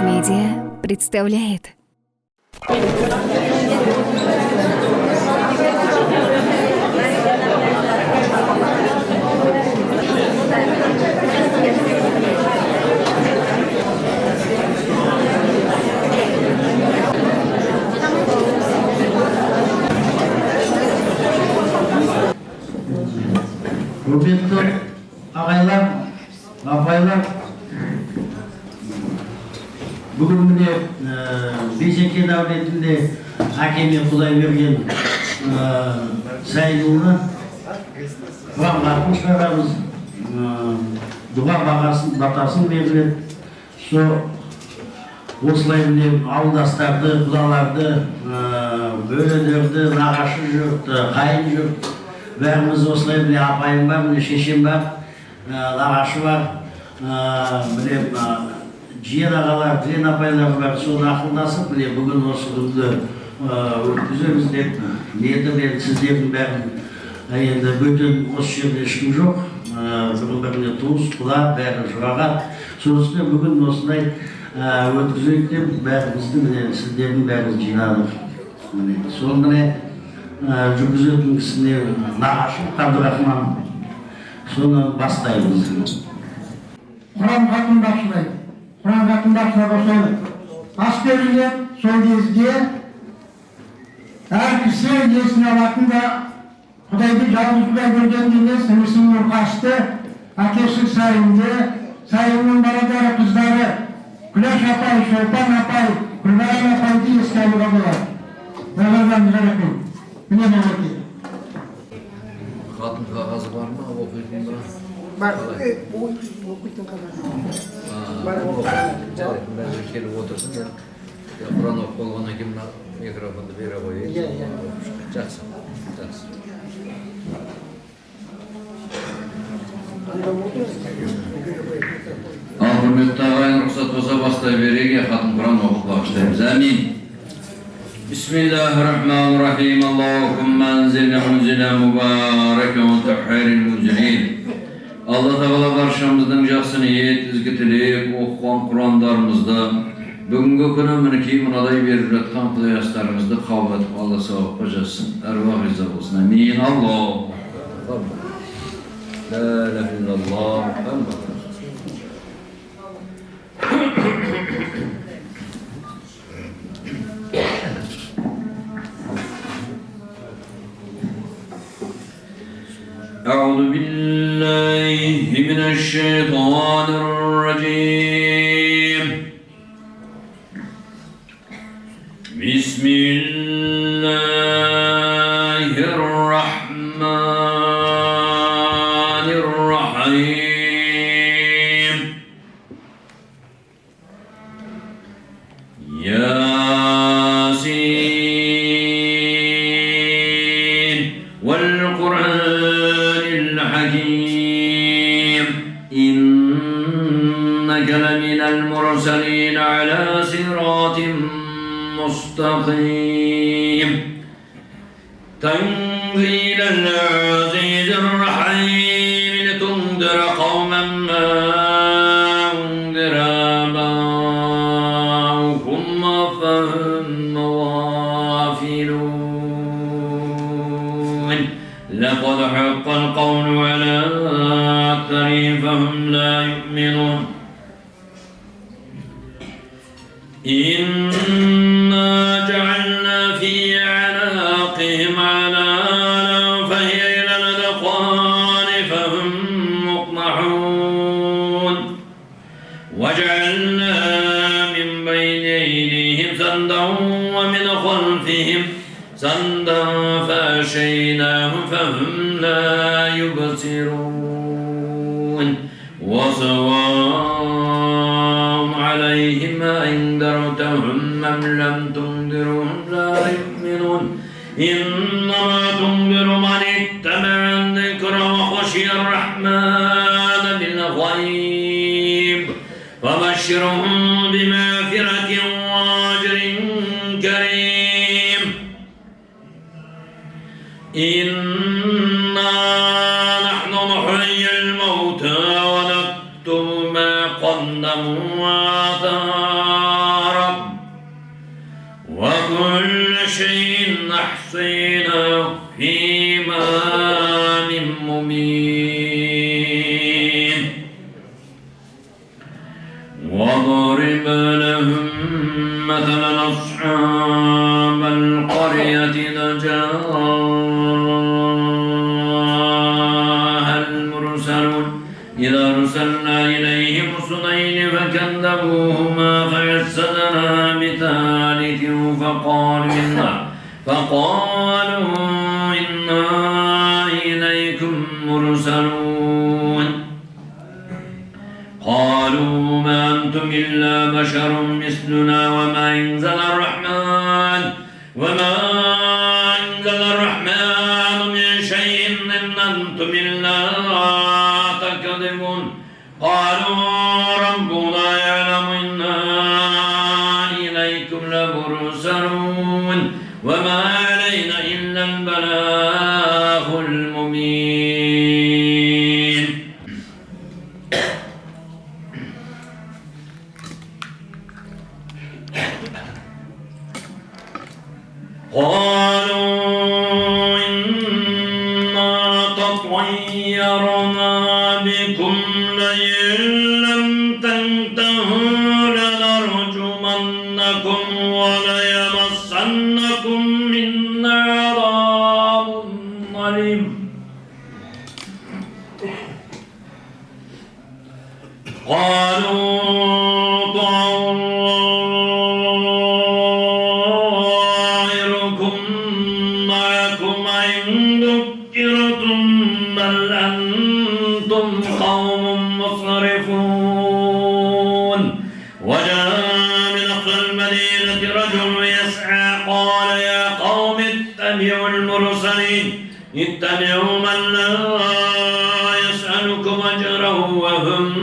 Медиа представляет. Құрметті ағайлар, апайлар, бүгін міне Бейсекен әулетінде әкеме Құдай берген Сайдулы Құранға шығарамыз, дұға батасын беріледі. Осылай міне ауылдастарды, құдаларды, бөлелерді, нағашы жұртты, қайын жұрт, бәріміз осылай біле апайым бар, біле шешем бар, нағашы бар, біле жиен ағалар, жиен апайлар бар, соны ақылдасып, біле бүгін осы күнді өткіземіз деп, ниеті мен сіздердің бәрін енді бөтен осы жерде ешкім жоқ, біріне туыс, құда, бәрі жұрағат. Сонысын бүгін осындай өткізейік деп, бәрімізді міне сіздердің бәріміз жинадық. Соны міне жүргізетін кісіне нағашы Қабдырахман, соны бастаймыз. Құран хатын бақшылайды. Құран хатын бақшылап осылайды. Ас берілді, сол кезде әр кісі есін алатын да Құдайды жалғыз Құдай көрген емес, інісінің қашты, әкесі Сайынды, Сайынның баладары қыздары, Күләш апай, Шолпан апай, Күлбаран апайды еске алуға болады. Назардан жарақын. Міне бәлеке. Хатын қағазы бар ма? Оқитын ба? Бар, оқитын қағазы. Бар, жарайды, бәрі келіп отырсын. Құран оқып болғаннан кейін микрофонды бере қойайын. Жақсы, жақсы. Ал құрметті ағайын рұқсат болса бастай берейік, хатын Құран оқып бағыштаймыз. Әмин. Bismillahirrahmanirrahim. Allahumma anzilna munzila mubaraka wa tahhiril munzilin. Allah Teala barşamızdan жақсы ниет, ізгі тілек, оқыған Құрандарымызды бүгінгі күні мінекей мынадай беріп жатқан құдаястарымызды қабыл етіп Алла сауапқа жазсын. Әруақ риза болсын. Амин. Аллах. La ilahe illallah Muhammed. أعوذ بالله من الشيطان الرجيم. بسم الله الرحمن الرحيم. ياسين والقرآن الحكيم إنك لمن المرسلين على صراط مستقيم. تنزيل العزيز الرحيم لتنذر قوما ما أنذر آباؤكم فهم غافلون. لقد حق القول على أكثرهم فهم لا يؤمنون. إنا جعلنا في أعناقهم أغلالا فهي إلى الأذقان فهم مقمحون. وجعلنا من بين أيديهم سدا ومن خلفهم سدا فأغشيناهم فهم لا يبصرون. وسواء عليهم أنذرتهم أم لم تنذرهم لا يؤمنون. إنما تنذر من اتبع الذكر وخشي الرحمن بالغيب فبشرهم بمغفرة وأجر كريم. إنا نحن نحيي الموتى ونكتب ما قدموا وآثارهم أحصيناه في إمام مبين واضرب لهم مثلا أصحاب القرية إذ جاءها المرسلون إذا أرسلنا إليهم اثنين فكذبوهما فعززنا بثالث فقالوا إنا إليكم مرسلون قالوا ما أنتم إلا بشر مثلنا وما أنزل الرحمن من شيء إن أنتم إلا تكذبون قالوا ربنا يعلم إنا إليكم لمرسلون وما علينا إلا البلاغ المبين قالوا إنا تطيرنا بكم لئن لم تنتهوا لنرجمنكم وليمسنكم منا عذاب أليم قالوا طائركم معكم إن ذكرتم بل أنتم قوم مسرفون وجاء من أقصى المدينة رجل يسعى قال يا قوم اتبعوا المرسلين اتبعوا من لا يسألكم أجره وهم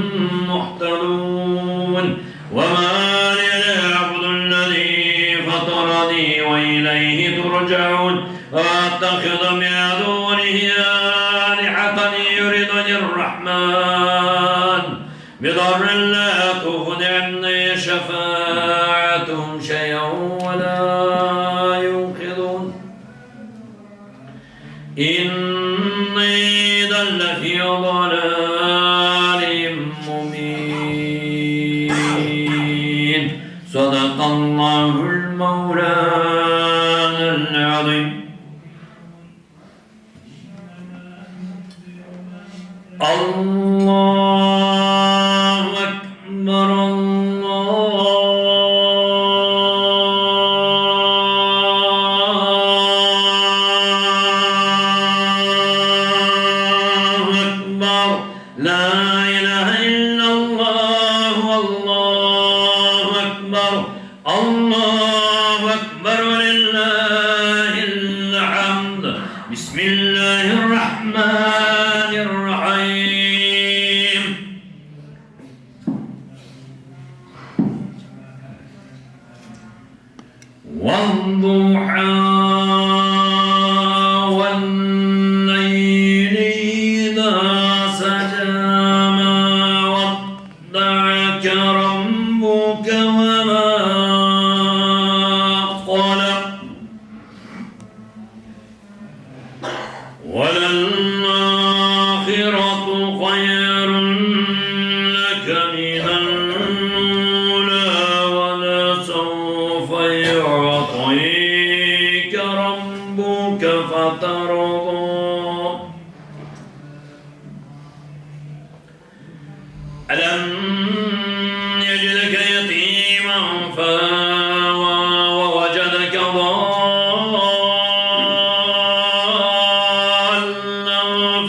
مهتدون وما لي لا أعبد الذي فطرني وإليه ترجعون وأتخذ من دونه آلهة يردني الرحمن بضر لا تغن عني شفاعتهم شيئا ولا ينقذون إني إذا لفي ضلال مبين صدق الله المولانا العظيم الله أكبر الله أكبر لا إله إلا الله والله أكبر الله أكبر ولله الحمد بسم الله الرحمن الرحيم والضحى والليل إذا سجى ما ودعك ربك وما قلق وللآخرة خير لك من الأولى ولسوف يعطيك ربك فترضى ألم يجدك يتيما فآوى ووجدك ضالا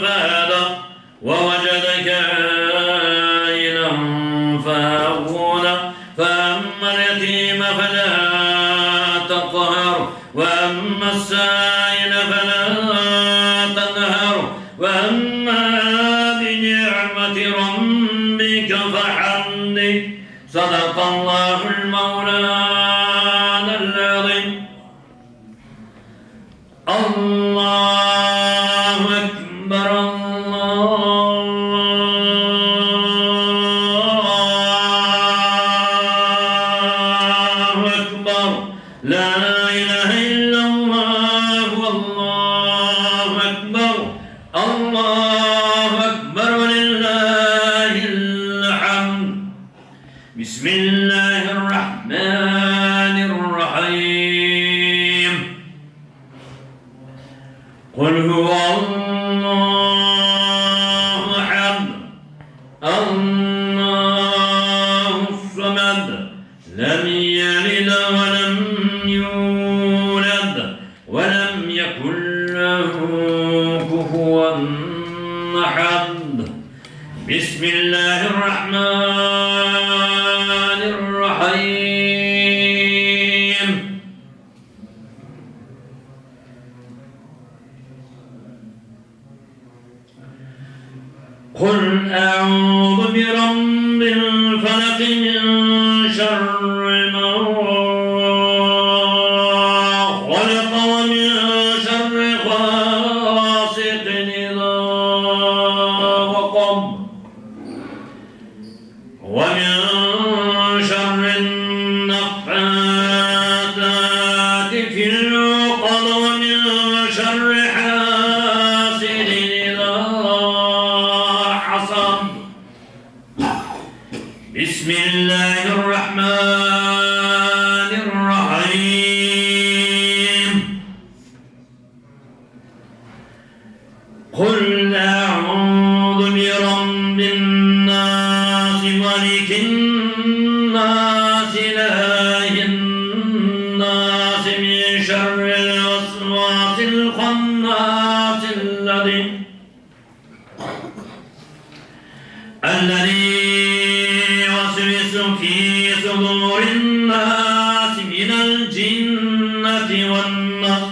فهدى ووجدك عائلا فأغنى فأما اليتيم فلا تقهر وأما السائل فلا تنهر وأما بنعمة ربك فحدث صدق الله المولانا العظيم الله أكبر الله أكبر لا إله إلا الله بسم الله الرحمن الرحيم قل هو الله أحد الله الصمد لم يلد ولم يولد ولم يكن له كفوا أحد بسم الله الرحمن الرحيم قل أعوذ برب الفلق من شر ما خلق ومن شر غاسق إذا وقب ومن شر النفاثات في العقد ومن شر حاسد إذا حصد بسم الله الرحمن الرحيم قل أعوذ برب الناس ملك الناس إله الناس من شر الوسواس الخناس الذي يوسوس في صدور الناس من الجنة والناس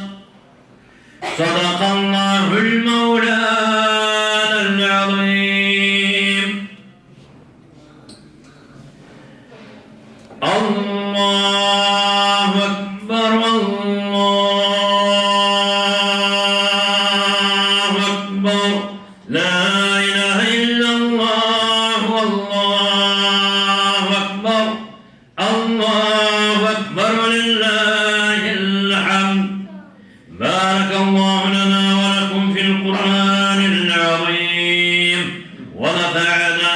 صدق الله المولانا العظيم الله أكبر الله أكبر لا إله إلا الله والله أكبر الله أكبر لله الحمد بارك الله لنا ولكم في القرآن العظيم ونفعنا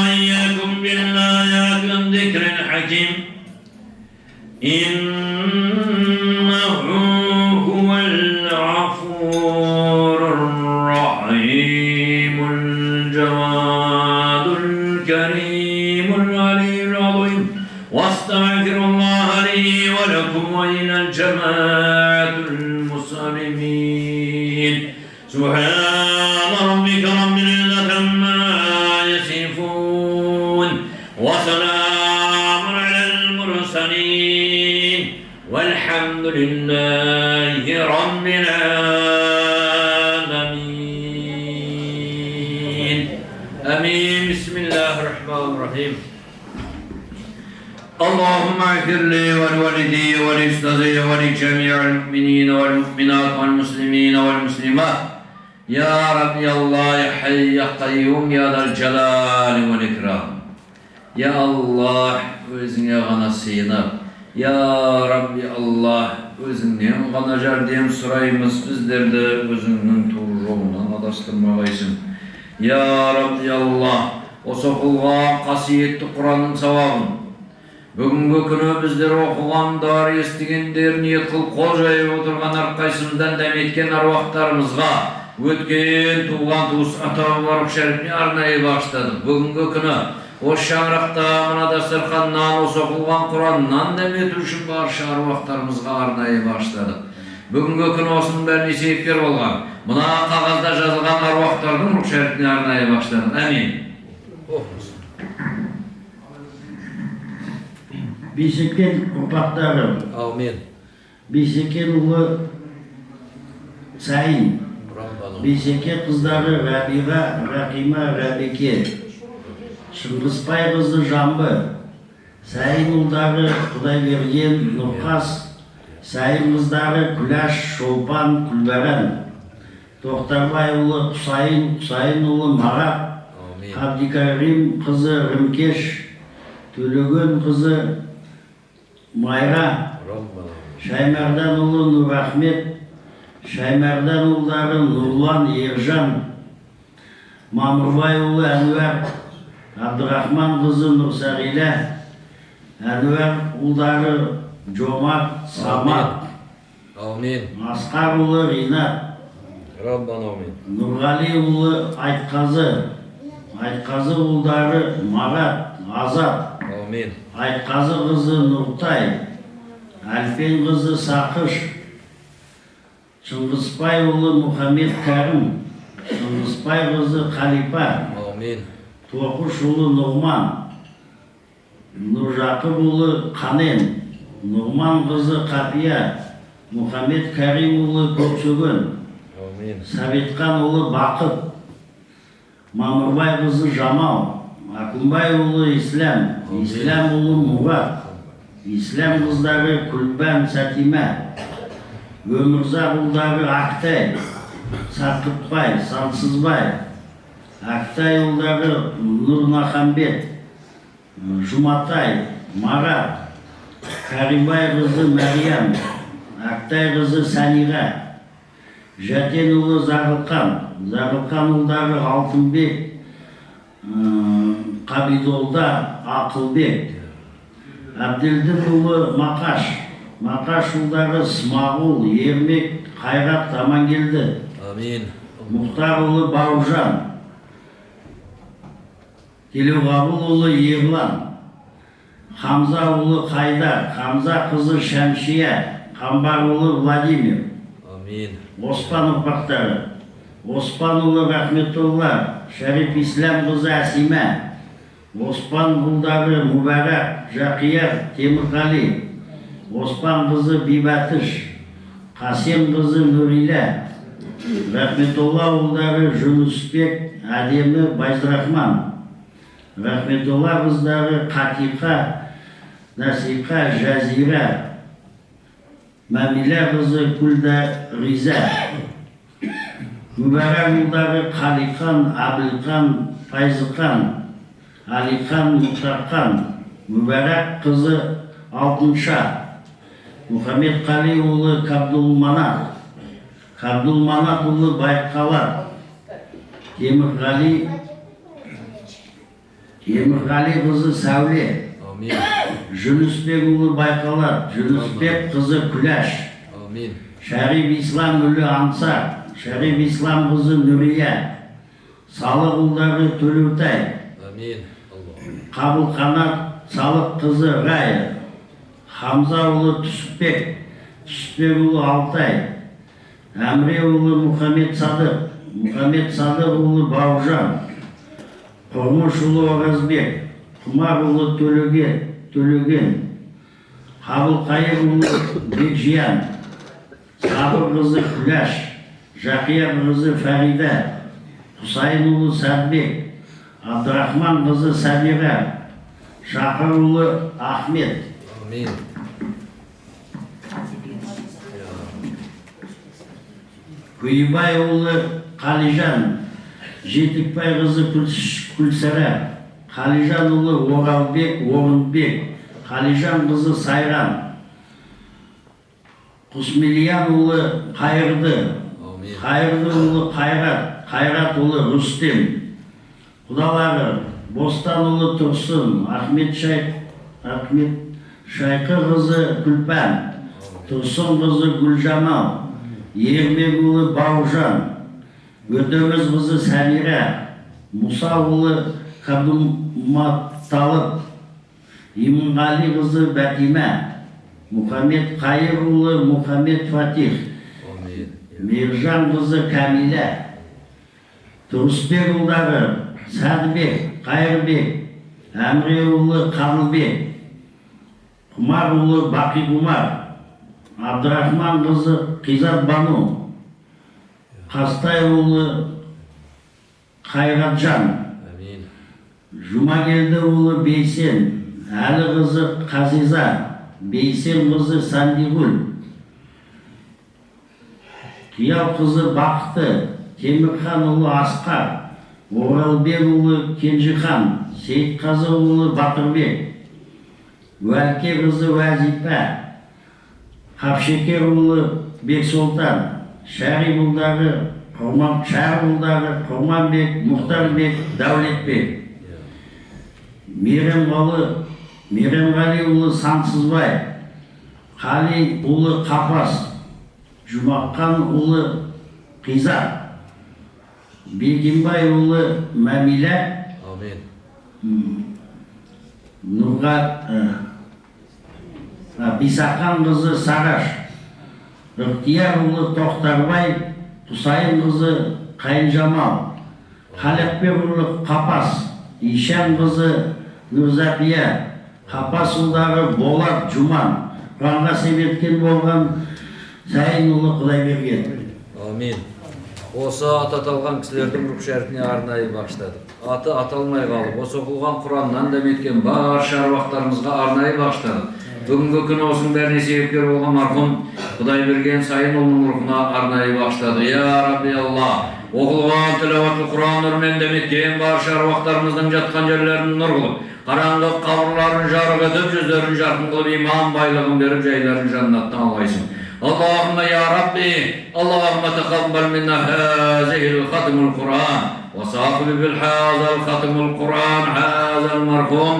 وإياكم بالآيات والذكر الحكيم إنه هو الغفور الرحيم الجواد الكريم العلي العظيم واستغفر الله لي ولكم وإلى الجماعة المسلمين سبحان ربك رب العزة عما يصفون وسلام على المرسلين والحمد لله رب العالمين آمين بسم الله الرحمن الرحيم اللهم اغفر لي ولوالدي ولأستاذي ولجميع المؤمنين والمؤمنات والمسلمين والمسلمات يا رب يا الله يا حي يا قيوم يا ذا الجلال والإكرام يا الله özüne gana sığınıp ya Rabbi Allah özünden gana jardem surayımız bizlerde özünün tuğru yolundan adastırmağaysın ya Rabbi Allah o sokulgan kasiyetli Kur'an'ın savabın бүгінгі күні біздер оқығандар, естігендер, ниет қылып қол жайып отырған әрқайсымыздан дәметкен аруақтарымызға өткен туған туыс ата-бабалар шәріфіне арнайы бағыштадық. Бүгінгі күні осы шаңырақта мына дастарханнан, осы оқылған Құраннан дәмету үшін барша аруақтарымызға арнайы бағыштадық. Бүгінгі күні осының бәріне себепкер болған мына қағазда жазылған аруақтардың рух шәріфіне арнайы бағыштадық. Әмин. Бейсекен ұрпақтары, Бейсекен ұлы Сайын, Бейсеке қыздары Рабиға, Рахима, Рабеке, Шыңғысбай қызы Жамбы, Сайын ұлдары Құдайберген, Нұрқас, Сайын қыздары Күләш, Шолпан, Күлбаран, Тоқтарбай ұлы Құсайын, Құсайын ұлы Марат, Абдикарим қызы Рымкеш, Төлеген қызы Майра, Шаймардан ұлы Нұрахмет, Шаймардан ұлдары Нұрлан, Ержан, Мамырбай ұлы Әнуар, Абдурахман қызы Нұрсағила, Әнуар ұлдары Жомарт, Самат, Амин. Асқар ұлы Ринат, Раббана амин. Нұрғали ұлы Айтқазы, Айтқазы ұлдары Марат, Азат, Амин. Айтқазы қызы Нұртай, Әлпен қызы Сақыш, Шыңғысбай ұлы Мұхаммед Кәрім, Шыңғысбай қызы Қалипа, Амин. Тоқыш ұлы Нұғман, Нұржақып ұлы Қанен, Нұғман қызы Қапия, Мұхаммед Кәрім ұлы Көксөгін, Амин. Сәбетқан ұлы Бақыт, Мамырбай қызы Жамал, Акымбай ұлы Ислам, Ислам ұлы Мұрат, Ислам қыздары Күлбән Сәтима, Өмірзақ ұлдары Ақтай, Сарқытбай, Сансызбай, Ақтай ұлдары Нұрнахамбет, Жұматай, Марат, Каримбай қызы Мәриям, Ақтай қызы Сәниға, Жәтен ұлы Зағылқан, Зағылқан ұлдары Алтынбек, Қабидолда Ақылбек, Әбделдің ұлы Мақаш, Мақаш ұлдары Смағұл, Ермек, Қайрат Амангелді, Амин. Мұхтар ұлы Бауыржан, Телеғабыл ұлы Ерлан, Хамза ұлы Қайдар, Хамза қызы Шәмшия, Қамбар ұлы Владимир, Амин. Оспан ұрпақтары, Оспан ұлы Рахметолла, Шәріп Ислам қызы Әсима, Оспан ұлдары Мүбәрак, Жақияр, Темірғали, Оспан қызы Бибатыш, Қасем қызы Нұрила, Рахметолла ұлдары Жүнісбек, Әдемі Байзрахман, Рахметолла қыздары Қатиқа, Насиқа, Жазира, Мәмила қызы Күлда Риза, Мүбәрак ұлдары Қалиқан, Абылқан, Файзықан, Алиқан, Мұхтарқан, Мүбәрак қызы Алтынша, Мұхаммед Қали ұлы Қабдулманат, Қабдулманат ұлы Байқалат, Темірғали қызы Сәуле, Амин. Жүнісбек ұлы Байқалат, Жүнісбек қызы Күләш, Амин. Шәріп Ислам ұлы Ансар, Шәріп Ислам қызы Нүрия, Салық ұлдары Төлеутай, Амин. Қабыл Қанат Салық қызы Рая, Хамза ұлы Түсіпбек, Түсіпбек ұлы Алтай, Әмре ұлы Мұхаммед Садық, Мұхаммед Садық ұлы Бауыржан, Құрмыш ұлы Оразбек, Құмар ұлы Төлеген, Қабыл Қайыр ұлы Бекжиян, Сабыр қызы Күләш, Жақия қызы Фәрида, Құсайын ұлы Сәдбек, Абдурахман қызы Сәбира, Шақыр ұлы Ахмет, Амин. Күйбай ұлы Қалижан, Жетікбай қызы Күлсара, Қалижан ұлы Оралбек, Орынбек, Қалижан қызы Сайран, Құсмелиян ұлы Қайырды, Қайырды ұлы Қайрат, Қайрат ұлы Рүстем, құдалары Бостан ұлы Тұрсын, Ахмет Шайқы қызы Күлпән, Тұрсын қызы Гүлжамал, Ермек ұлы Бауыржан, Өтеміз қызы Сәмира, Мұса ұлы Қабдуматталып, Иманғали қызы Бәтима, Мұхаммед Қайыр ұлы Мұхаммед Фатих, Мержан қызы Кәмила, Тұрысбек ұлдары Сәдібек, Қайырбек, Әмре ұлы Қабылбек, Құмар ұлы Бақиқұмар, Абдурахман қызы Қизат Бану, Қастай ұлы Қайратжан, Жұмагелді ұлы Бейсен, Әлі қызы Қазиза, Бейсен қызы Сандигүл, Қиял қызы Бақты, Темірхан ұлы Асқар, Оралбек ұлы Кенжіхан, Сейітқазы ұлы Батырбек, Уәлке қызы Уәзипа, Қапшекер ұлы Бексолтан, Шәріп ұлдары Құрманбек, Мұхтарбек, Дәулетбек, Меремғалиұлы Сансызбай, Қалиұлы Қапас, Жұмаққанұлы Қизақ, Бекенбайұлы Мәмилә, Нұрғат Бисақан қызы Сағаш, Ықтиярұлы Тоқтарбай, Тұсайын қызы Қайынжамал, Қалекбекұлы Қапас, Ишан қызы Нұрзапия, Қапасұлдары Болат Жұман, Құранға себепкен болған Сайынұлы Құдайберген. Амин. Осы аты аталған кісілердің рух шәріфіне арнайы бағыштадық. Аты аталмай қалып, осы оқылған Құраннан дәметкен бар шаруақтарымызға арнайы бағыштадық. Бүгінгі күні осының бәріне себепкер болған марқұм Құдайберген Сайынұлының рухына арнайы бағыштадық. Я Рабби Алла, оқылған тілауатлы Құран нұрымен дәметкен бар шаруақтарымыздың жатқан жерлерін нұр қылып, қараңғы қабырларын жарық етіп, жүздерін жарқын қылып, иман байлығын беріп, жайларын жаннаттан алғайсың. اللهم يا ربي اللهم تقبل منا هذه الختم القرآن وصاحب بالهذا الختم القرآن هذا المرحوم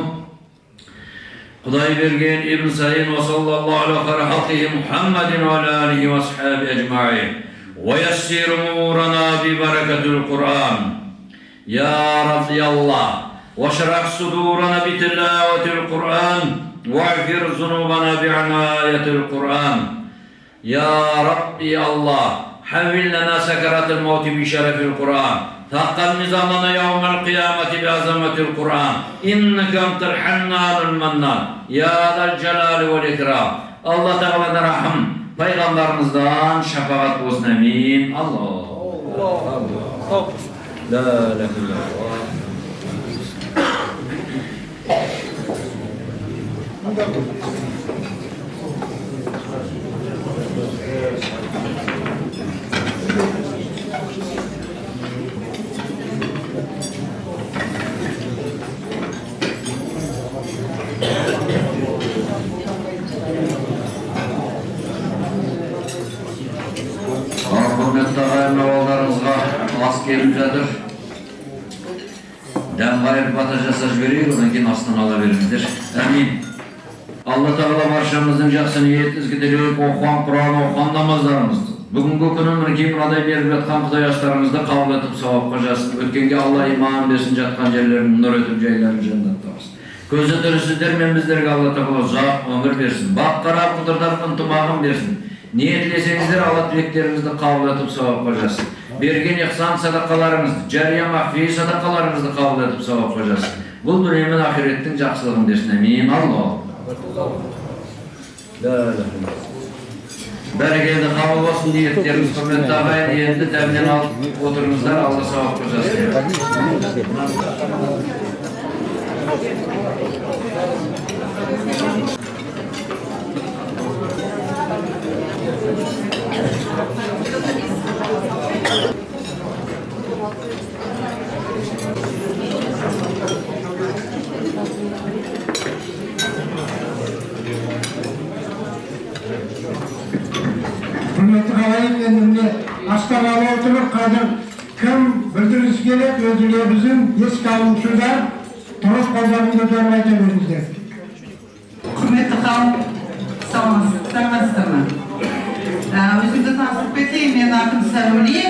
Құдайберген ибн Сайын وصلى الله على خير خلقه محمد وعلى آله وصحبه أجمعين ويسر أمورنا ببركة القرآن يا رب يا الله واشرح صدورنا بتلاوة القرآن واغفر ذنوبنا بعناية القرآن يا ربي الله حول لنا سكرات الموت بشرف القرآن ثقل نظامنا يوم القيامة بعظمة القرآن إنك أنت الحنان المنان يا ذا الجلال والإكرام الله تعالى رحم Peygamberimizden şefaat olsun amin. Allah la ilahe illallah. Ас келіп жатыр. Дәм қайыр бата жасап жіберейік, одан кейін астын ала беріңіздер. Әмин. Алла Тағала баршамыздың жақсы ниет ізгітілік оқыған Құран оқыған намаздарымызды. Бүгінгі күні мінекей мынадай беріп жатқан Құдай астарыңызды қабыл етіп сауапқа жазсын. Өткенге Алла иман берсін, жатқан жерлерін нұр етіп жайларын жәннатта қылсын. Көзі тірісіздер мен біздерге Алла Тағала ұзақ өмір берсін. Бақ қарап құдырдар ынтымағын берсін. Ниетлесеңіздер Алла тілектеріңізді қабыл етіп сауапқа жазсын. Берген ihsan sadaqalarınızды, жария махфи sadaqalarınızды қабыл етіп сауапқа жазсын. Бұл дүние мен ақиреттің жақсылығын берсін. Амин. Аллах. Бәрекелді қабыл болсын ниеттеріңіз, құрметті ағайын, енді дәмнен алып отырыңыздар, Алла сауапқа жазсын. Құрметті ағайын, енді астанада отырып, қазір кім білдіргісі келеді, өзілеріңіздің еске алушылар тұрып қолдарын көтеріп айта беріңіздер. Құрметті қауым, саламатсыздар ма? Өзімді таныстырып кетейін, мен Ақын Сәуле.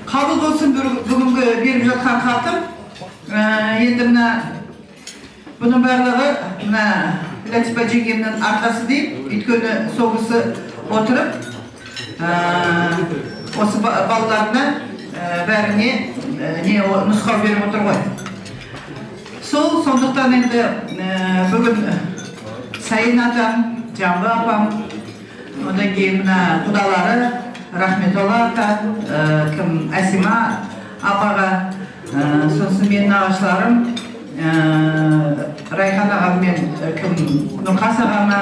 Қабыл болсын бүгінгі беріп жатқан хатым. Енді бұның барлығы Латипа жеңгемнің арқасы деймін. Өйткені соғысы отырып, осы балаларына бәріне нұсқау беріп отыр ғой. Сондықтан енді бүгін Сайын атам, Жамбы апам, одан кейін құдалары, Рахметолла ата, Әсима апаға, сосын менің ағашларым, Райхан ағам мен Нұрқас ағама,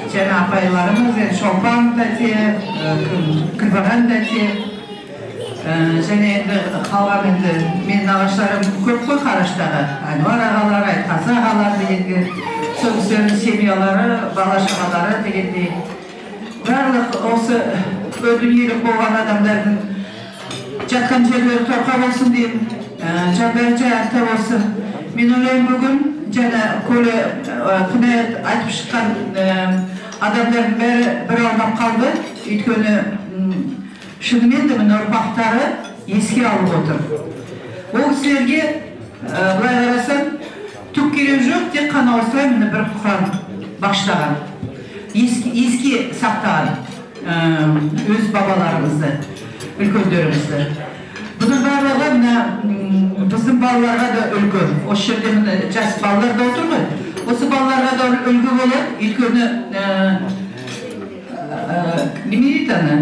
және апайларымыз, Шолпан тәте, Күлбаған тәте, және енді қалған енді менің ағаштарым көп қой Қараштағы, Әнуар ағалар, Айтқазы ағалар дегенде, сол кісілердің семьялары, бала-шағалары дегендей. Барлық осы дүниелік болған адамдардың жатқан жерлері торқа болсын деймін, жандары жайықта болсын. Мен ойлаймын бүгін жана көлі күнәят айтып шыққан адамдардың бәрі бір аунап қалды. Өйткені шынымен де мына ұрпақтары еске алып отыр. Ол кісілерге былай қарасаң түк керек жоқ, тек қана осылай міне бір Құран бағыштаған, еске сақтаған өз бабаларымызды, үлкендерімізді. Бұның барлығы мына біздің балаларға да үлгі. Осы жерде міне жас балалар да отыр ғой. Осы балаларға да үлгі болады. Өйткені неме дейді ана?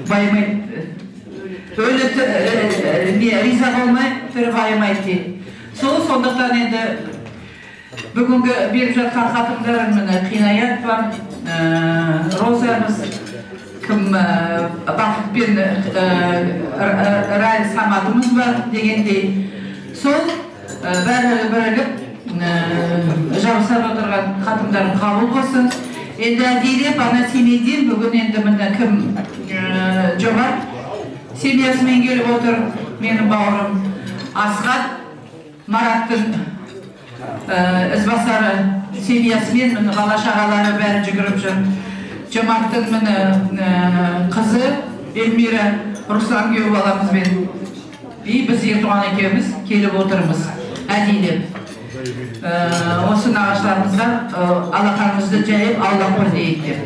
Байымайды. Өлі риза болмай, түрі байымайды дейді. Сол сондықтан енді бүгінгі беріп жатқан хатымдар міне Қинаят бар, Розамыз, кім Бақыт пен Рай Саматымыз бар дегендей. Сол бәрі бірігіп жабысар отырған хатымдарын қабыл болсын. Енді әдейілеп ана семейден бүгін енді міне кім жомарт семьясымен келіп отыр. Менің бауырым Асқат, Мараттың ізбасары семьясымен міне бала-шағалары бәрі жүгіріп жүр. Жомарттың міне қызы Эльмира Руслан күйеу баламызбен біз Ертуған екеуміз келіп отырмыз әдейілеп. Осы нағаштарымызға алақанымызды жайып аулақ бір дейік деп.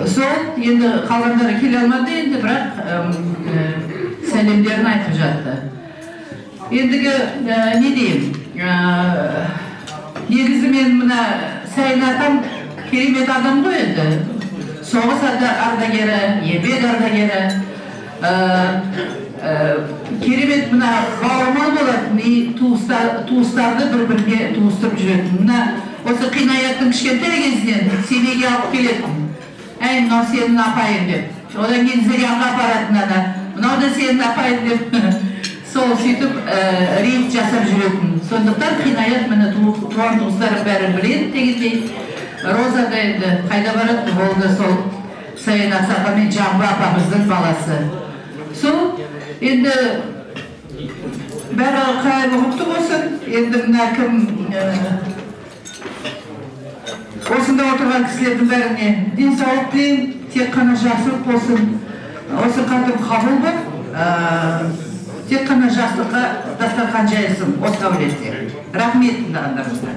Сол енді қалғандары келе алмады, енді бірақ сәлемдерін айтып жатты. Ендігі не деймін, негізі мен мына Сайын атам керемет адам ғой енді. Соғыс ардагері, еңбек ардагері, керемет мына бауырмал болады, туыстарды бір-бірге туыстырып жүретін. Мына осы Қинаяттың кішкентай кезінен семейге алып келетін. Әй, мынау сенің апайың деп. Одан кейін Зырянға апаратын ана. Мынау да сенің апайың деп. Сол сөйтіп рейд жасап жүретін. Сондықтан Қинаят міне туған туыстарын бәрі біледі дегендей. Роза да енді қайда барады? Ол да сол Сайын Ақсақал мен Жамбы апамыздың баласы. Сол енді бәрі қайырлы құтты болсын. Енді мына кім осында отырған кісілердің бәріне денсаулық тілеймін, тек қана жақсылық болсын. Осы хатым қабыл бол, тек қана жақсылыққа дастархан жайылсын, осы әулетте. Рахмет тыңдағандарыңызға.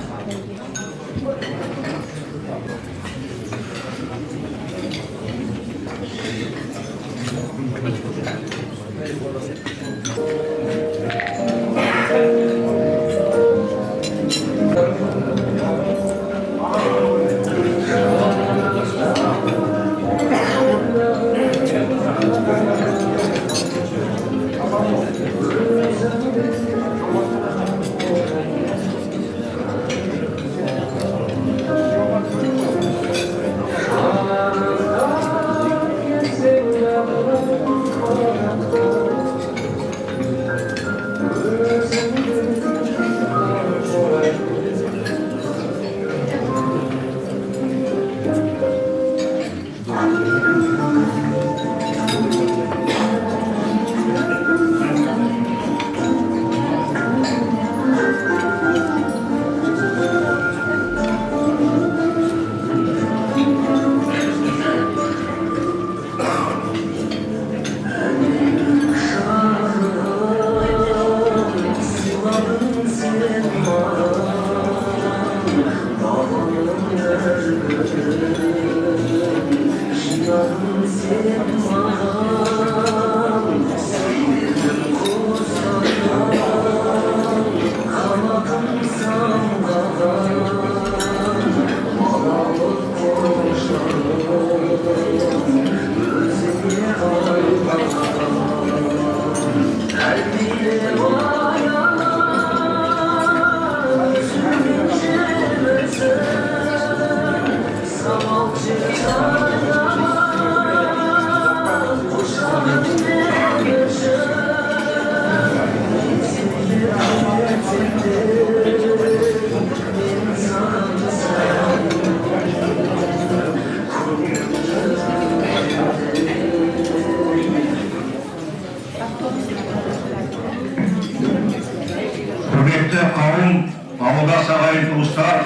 ауылдас ағайын туыстар,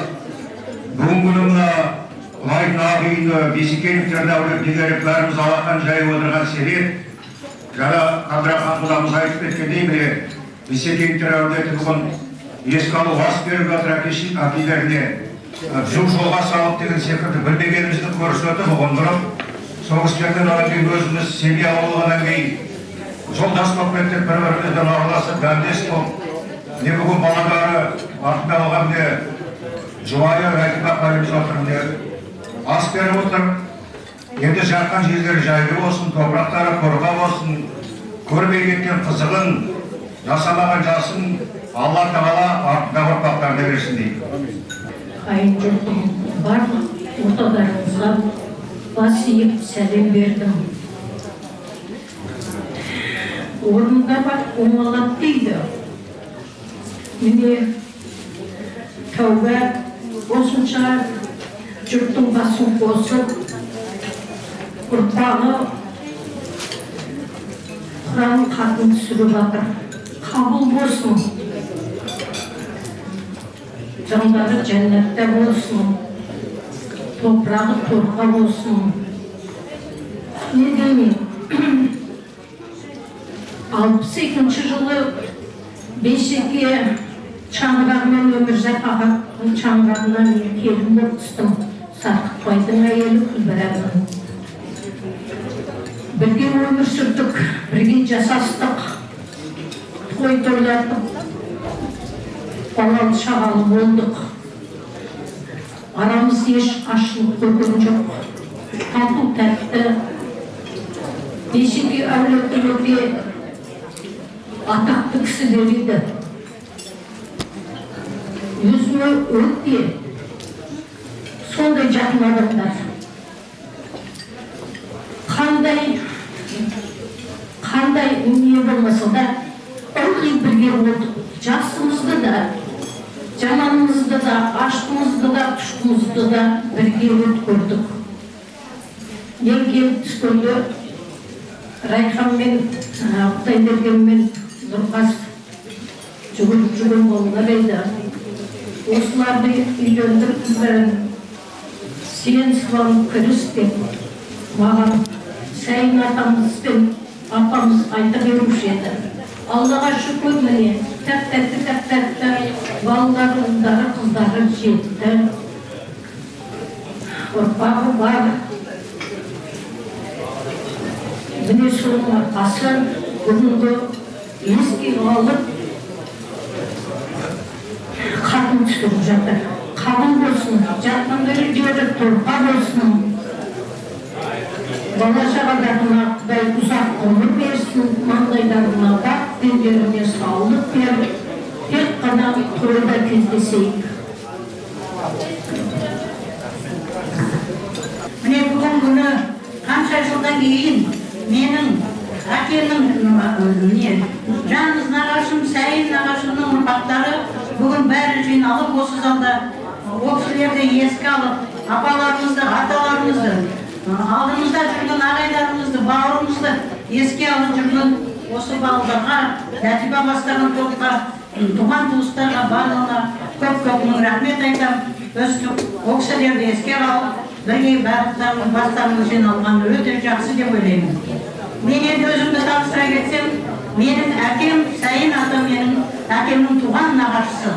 бүгінгі күні мына Құлайдың ақ үйінде Бесекеевтер дәулетіне бәріміз алақан жайып отырған себеп, жаңа Қадырхан құдамыз айтып кеткендей, міне Бесекеевтер әулеті бүгін еске алу ас беріп жатыр әкелеріне жолға салып деген секілді білмегенімізді көрсетіп ұғындырып, соғыс жерден одан кейін өзіміз семья болғаннан кейін жолдас болып кеттік, бір-бірімізден араласып, дәмдес болып, не бүгін балалары артында қалған не жұбайы Рәтиба апайымыз отыр, не ас беріп отыр. Енді жатқан жерлері жайлы болсын, топырақтары қорғау болсын, көрмей кеткен қызығын, жасамаған жасын Алла Тағала артындағы ұрпақтарына берсін дейді. Қайын жұртым барлық орталарыңызға бас иіп сәлем бердім. Орнында бар оңалады дейді. Міне тәубә осынша жұрттың басын қосып, ұрпағы Құран хатын түсіріп жатыр. Қабыл болсын. Жандары жәннатта болсын, топырағы торқа болсын. Не деймін? 62 жылы Бесеке шаңырағымен Өмірзақ ағаның шаңырағына мен келін болып түстім. Сартықбайдың әйелі Күлбараның. Бірге өмір сүрдік, бірге жасастық, той тойлатып, балалы шағалы болдық. Арамыз еш ашылып көрген жоқ. Тату тәтті. Бесеке әулеттерге атақты кісілер еді. Өзіме өте сондай жақын адамдар. Қандай не болмаса да ылғи бірге болдық. Жақсымызды да, жаманымызды да, аштымызды да, тұшқымызды да бірге өткөрдік. Мен келіп түскенде Райханмен, Құдайбергенмен Нұрғас жүгіріп болғандар еді. Осыларды үйлендіріп бәрін сен сыланып кіріс деп маған Сайын атамыз бен апамыз айта беруші еді. Аллаға шүкір, міне тәп-тәтті балалары, ұлдары, қыздары жетті. Ұрпағы бар. Міне соның арқасы бүгінгі еске алып қатын түсіріп жатыр. Қабыл болсын, жатқандары жері торқа болсын. Бала шағаларына Құдай ұзақ ғұмыр берсін, маңдайларына бақ пендеріне саулық беріп, тек қана тойда кездесейік. Міне бүгін күні қанша жылдан кейін менің әкемнің жанымыз нағашым, Сайын нағашымның ұрпақтары бүгін бәрі жиналып осы залда ол кісілерді еске алып, апаларымызды, аталарымызды, алдымызда жүрген ағайларымызды, бауырымызды еске алып жүрген осы балаларға, Ләтипа бастаған топқа, туған туыстарға, барлығына көп мың рахмет айтам. Ол кісілерді еске алып, бірге барлықтарының бастарының жиналғаны өте жақсы деп ойлаймын. Мен енді өзімді таныстыра кетсем, менің әкем Сайын ата менің әкемнің туған нағашысы.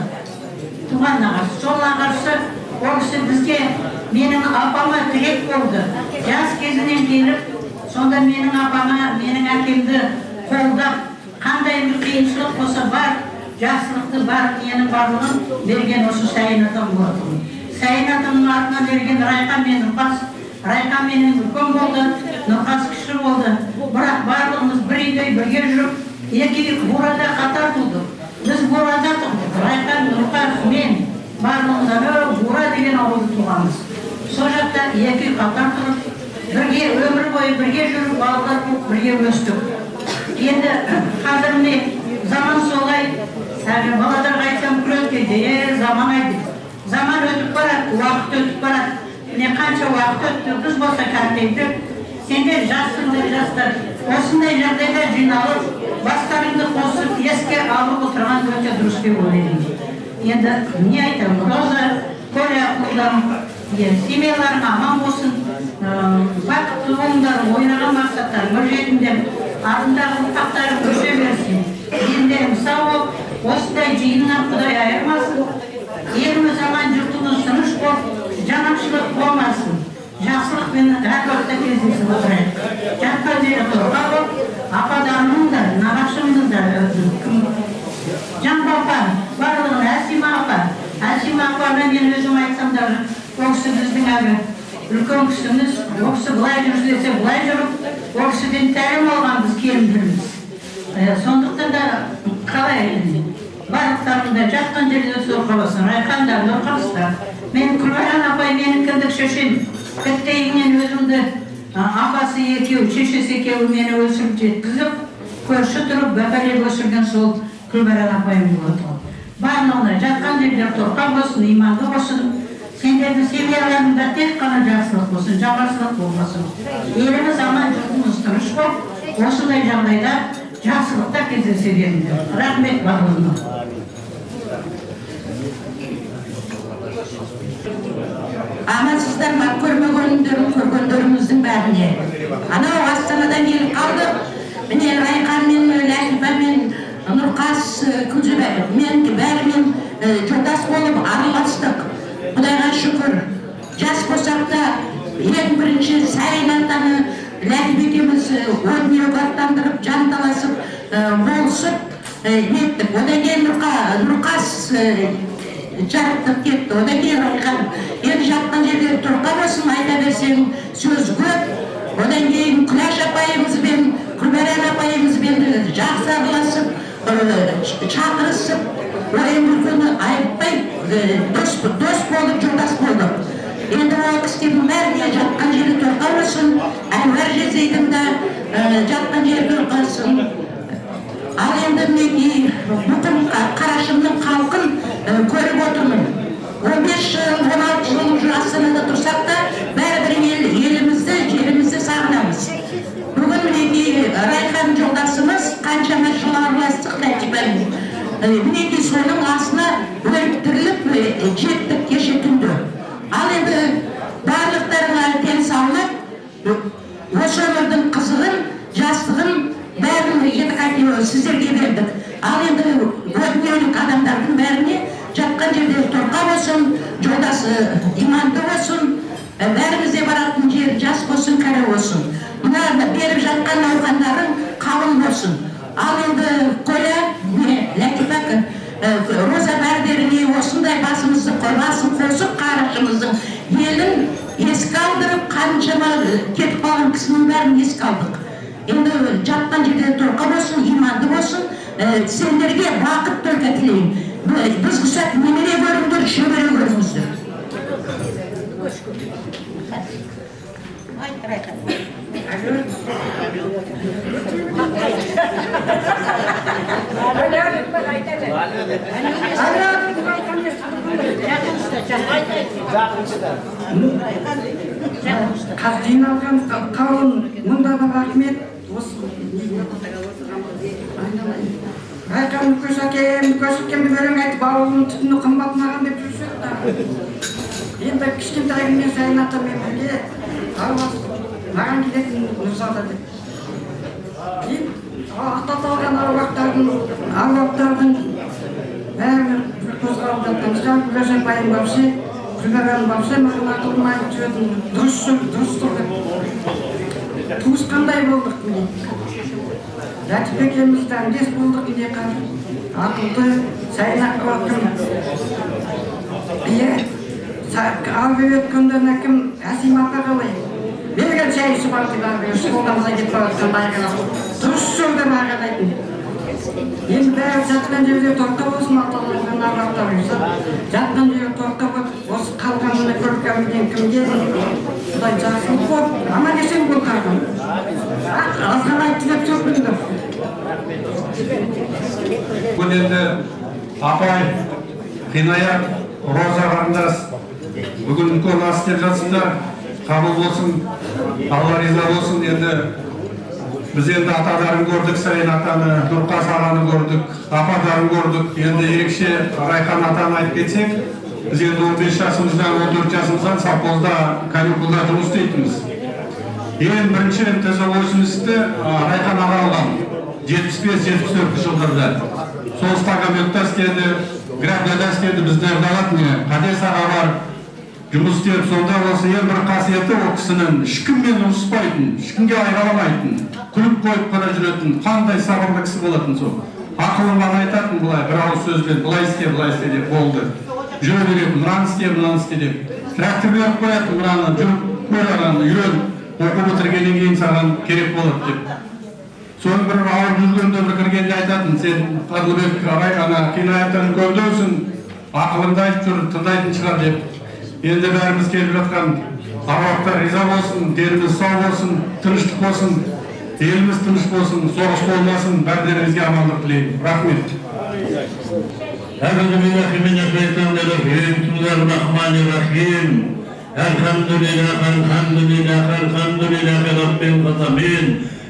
Туған нағашысы. Сол нағашысы ол кісі бізге менің апама тірек болды. Жас кезінен келіп, сонда менің апама, менің әкемді қолдап, қандай бір қиыншылық болса бар, жақсылықты бар, менің барлығын берген осы Сайын атам болды. Сайын атамның артынан берген Райқан мен Нұрқас. Райқан менен үлкен болды, Нұрқас кіші болды. Бірақ барлығымыз бір үйде бірге жүріп, екі бурада қатар тұрдық. Біз бурада тұрдық. Райқан, Нұрқас, мен барлығымыз бура деген ауылды туғанбыз. Сол жақта екі қатар тұрып, бірге өмір бойы бірге жүріп, балалар болып бірге өстік. Енді қазір міне заман солай, балаларға айтсам күледі дейді, заман айды. Zaman ötüp barat, vakit ötüp barat. Ne kança vakit öttü, kız bolsa kanteydi. Sen de jassınlar, jasslar. Osындай жағдайда жиналып, бастарыңды қосып, еске алып отырған өте дұрыс деп ойлаймын. енді не айтамын, Роза, Коля қолдам, семьяларың аман болсын, бақытты болыңдар, ойнаған мақсаттарыңа жетіңдер, артындағы ұрпақтарың өсе берсін, дендерің сау болып, осындай жиыннан Құдай айырмасын, еліміз аман, жұртымыз тыныш болып, жанашырлық болмасын, жақсылықпен әр уақытта кездесіп отырайық. Жатқан жері торқа болып, ападарымның да, нағашымның да, Жан папа, барлығын Әсима апамен мен өзім айтсам да, ол кісі біздің әлі үлкен кісіміз, ол кісі былай жүрсе десе былай жүріп, ол кісіден тәлім алған біз келіндеріміз. Сондықтан да қалай барлықтарында жатқан жерде соқа болсын, Райхандар, Нұрқабыстар. Мен Күлбаран апай менің кіндік шешем, кіттейінен өзімді апасы екеу, шешесі екеуі мені өсіріп жеткізіп, көрші тұрып, бәпәлеп өсірген сол Күлбаран апайым болады. Барлығына жатқан жерлер торқа болсын, иманды болсын, сендердің семьяларыңда тек қана жақсылық болсын, жабасылық болмасын. Еліміз аман, жұртымыз тыныш болып, осындай жағдайда жақсылықта кездесе беріңдер. Рахмет барлығына. Амансыздар ма, көргендеріміздің бәріне. Анау Астанадан келіп қалдық. Міне Райқан мен Ләтипа мен Нұрқас мен бәрімен жолдас болып араластық. Құдайға шүкір. Жас болсақ та ең бірінші Сайын атаны Ләтип екеуміз өнер аттандырып, жанталасып, болысып еттік. Одан кейін Нұрқас жарықтық кетті. Одан кейін Райқан. Енді жатқан жерде тұрқа болсын, айта берсең сөз көп. Одан кейін Күләш апайымызбен, Күлбаран апайымызбен жақсы араласып, шақырысып, өміркені айыппай, дос болып, жолдас болдық. Енді ол кісілердің бәріне жатқан жері торқа болсын, Әнуар Жезейдің да жатқан жері торқасын. Ал енді мінекей бүкіл Қарашымның халқын көріп отырмын. 15 жыл, 16 жыл уже Астанада тұрсақ та, бәрібір елімізді, жерімізді сағынамыз. Бүгін мінекей Райхан жолдасымыз қаншама жыл араластық Ләтипамен. Мінекей соның асына өлтіріліп жеттік кеше түнді. Ал енді барлықтарына денсаулық, осы өмірдің қызығын, жастығын бәрін сіздерге бердік. Ал енді өнерлік адамдардың бәріне жатқан жерде торқа болсын, жолдасы иманды болсын, бәрімізде баратын жер жас болсын, кәрі болсын. Мына беріп жатқан науқандарың қабыл болсын. Ал енді Коля, Ләтипа, Роза бәрдеріне осындай басымызды басын қосып, Қарашымыздың елін еске алдырып, қаншама кетіп қалған кісінің бәрін еске алдық. Енді жатқан жерде торқа болсын, иманды болсын, сендерге бақыт только тілеймін. Біз құсат немере көріңдер, шөбере көріңіздер. Жиналған қауым мұндағы рахмет. Райқан көшекемді өлең айтып, ауылының түтіні қымбат маған деп жүрсек та. Енді кішкентайыммен Сайын атамен бірге маған келетін Нұрзада деп. Ақтаталған аруақтардың бәрі қозғалып жатқанымызға Күләш апайым бапшы, Күлбаран бапшы маған ақылын айтып жүретін дұрыс тұр деп. Туысқандай болдық міне. Ләтип екеуміз дәмдес болдық міне қазір. Ақылды, Сайын ақылым. Алып өткенде әкім Әсима апа қалай. Берген шай ішіп артыға шұғылдамызға кетіп баратқан байқалап. Дұрыс жолда мағадайтын. Енді бәрі жатқан жерде торқа болсын, аталарынан ағаттар үйсіп, жатқан жерде торқа болып, осы қалғанына көркемден кімге Құдай жақсылық болып, аман есен бол қарғым. Азғалай тілеп сөкілді. Бүгін енді апай, Қинаят, Роза қарындас, бүгін үлкен ас деп жатсыңдар, қабыл болсын, Алла риза болсын. Енді Biz endi atadарын gördük, Sayın atаны, Nurqas ағаны gördük, apadарын gördük. Endi erikşe Raykan atаны ayıp geçsek, biz endi 15 yaşımızdan 14 yaşımızdan совхозда каникулда жұмыс істейтінбіз. Ең бірінші МТЗ 80'de Raykan ağa алған, 75-74 жылдарда. Сол стагаментта істеді, Грабляда істеді, біздерді алатын, Қадес аға бар, жұмыс істеп, сонда осы ең бір қасиеті ол кісінің ешкіммен ұрыспайтын, ешкімге айғаламайтын, күліп қойып қана жүретін, қандай сабырлы кісі болатын сол. Ақылын ғана айтатын бұлай, бір ауыз сөзбен, бұлай істе деп болды. Жүре беретін, мынаны істе деп. Трактор беріп қоятын, мынаны жүріп қойған, үйрен, оқу бітіргеннен кейін саған керек болады деп. Соның бір ауыр жүргенде бір кіргенде айтатын, сен Қадылбек ағай ана кинояттан көмдеусің, ақылыңды айтып жүр, тыңдайтын шығар деп. Енді бәріміз келіп жатқан аруақтар риза болсын, деріміз сау болсын, тыныштық болсын, еліміз тыныш болсын, соғыс болмасын, бәрдеріңізге амандық тілеймін. Рахмет.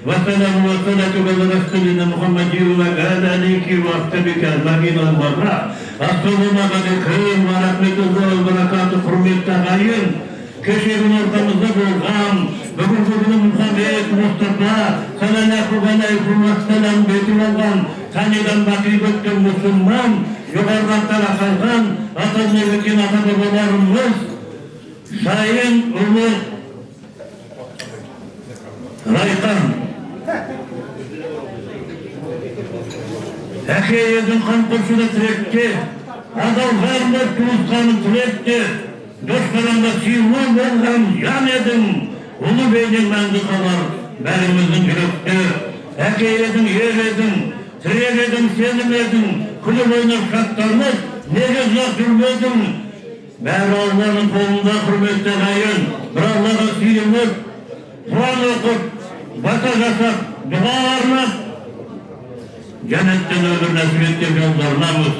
وسلام وصلاة على رسولنا محمد وعلى آله وصحبه أجمعين والبراء. السلام عليكم ورحمة الله وبركاته. Құрметті ағайын, кешегі ортамызда болған бүгінгі Мұхаммед Мұстафа саллаллаху алейхи ва саллям бетіп алған танидан бақи өткен мұсылман, жоғарыдан тарқалған ата-бабалар өткен ата-бабаларымыз Сайын ұлы Raykan Әкейдің қан құршыда тіректе, адалғарында туысқанын тіректе, достарында сүйман болған жан едің, ұлы бейнен мәнді қалар бәріміздің жүректе. Әкейдің ер едің, тірек едің, сенім едің, күліп ойнап шаттанып, неге ұзақ жүрмедің. Бәрі Алланың қолында құрметті ағайын, бір Аллаға сүйініп, Құран оқып, бата жасап, дұға арнап, Cennetten öbür nasip ettiğim yollarınamız.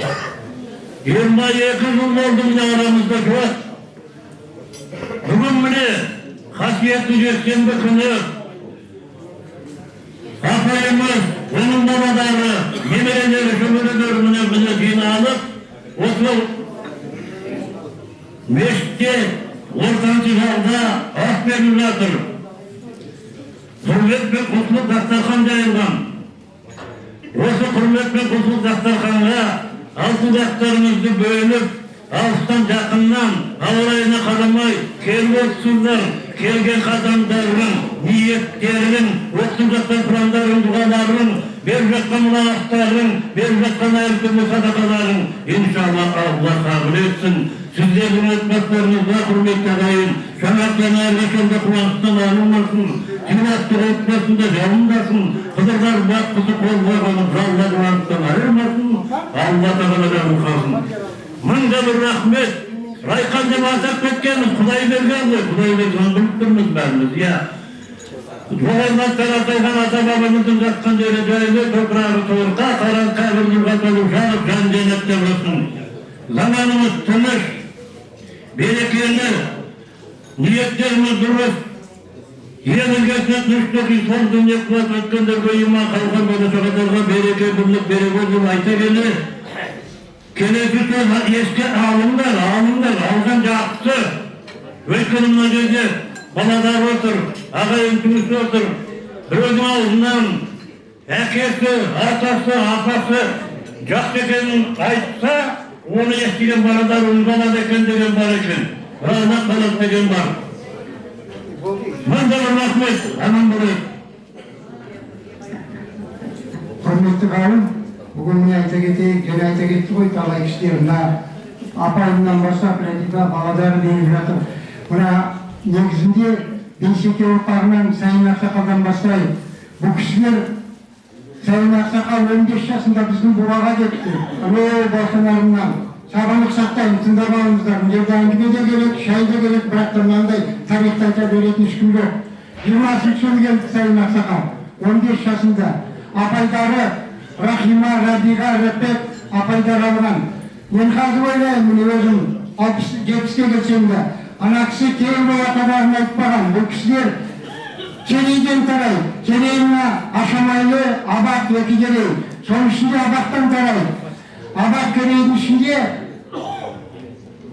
22 yıl oldu bile aramızda yok. Bugün bile hasiyetli Cekşembe günü Afayımız, onun babaları, yemeğleri, şömürleri bize dini alıp Oslo Meşk'te ortancı halda Akber'lidir. Hürmet ve kutluk dastarkan yayılgan. Осы құрмет пен құлшылық дастарханға алтын аяқтарыңызды бөліп, алыстан жақыннан ауа райына қарамай келіп отырсыңдар. Келген қадамдарың, ниеттерің, оқып жатқан құрандарың, дұғаларың, беріп жатқан мұлағаттарың, беріп жатқан әртүрлі садақаларың, иншалла Алла қабыл етсін. Сіздердің отбасыларыңызға құрметті ағайын, шаңақтан әрқашанда қуаныштан арылмасын, жинастық отбасында жалындасын, қыдырдар бақ қызы қол қойғанын жалла қуаныштан арылмасын, Алла тағаладан қалсын. Мыңда бір рахмет. Райқан деп атап кеткеніміз Құдай берген ғой, Құдай берген біліп тұрмыз бәріміз, иә. Жоғарыдан таратылған ата-бабамыздың жатқан жері жайлы, топырағы торқа, қаран қабір нұрға толы жарып, жан жәннатта болсын. Заманымыз тыныш, берекелі, ниеттеріміз дұрыс, еліңізге тыныштық, ислам дүние қуат өткендерге иман қалған болашақтарға береке, бірлік, береке деп айта келе. Келесі сөз еске алыңдар, алған жақсы. Өйткені мына жерде баладар отыр, ағайын туысы отыр. Біреудің аузынан әкесі, атасы, апасы жақсы екенін айтса, оны естіген баладар ұлғалады екен деген бар екен. Рахмет қалады деген бар. Мында бір рахмет, аман болайық. Құрметті ғалым, бүгін міне айта кетейік, және айта кетті ғой талай кісілер, мына апайымнан бастап Радиба бағадары дейіп жатыр. Мына негізінде Бейсеке ұрпағынан Сайын Ақсақалдан бастайық. Бұл кісілер Сайын Ақсақал 15 жасында біздің бұраға кетті. Басынарынан сабалық сақтайын, тыңдап алыңыздар. Мына жерде әңгіме де керек, шай да керек, бірақ мынандай тарихты айта беретін ешкім жоқ. 20-шы жылы келді Сайын Ақсақал, 15 жасында. Апайдары Рахима, Рабиға, Репет апайдар алған. Мен қазір ойлаймын, міне өзім 60-70-ке келсем де, ана кісі тең бол ата-бабын айтпаған. Бұл кісілер Kereyden taray. Kereyinle aşamaylı abak yeki kerey. Son içinde abaktan taray. Abak kereyin içinde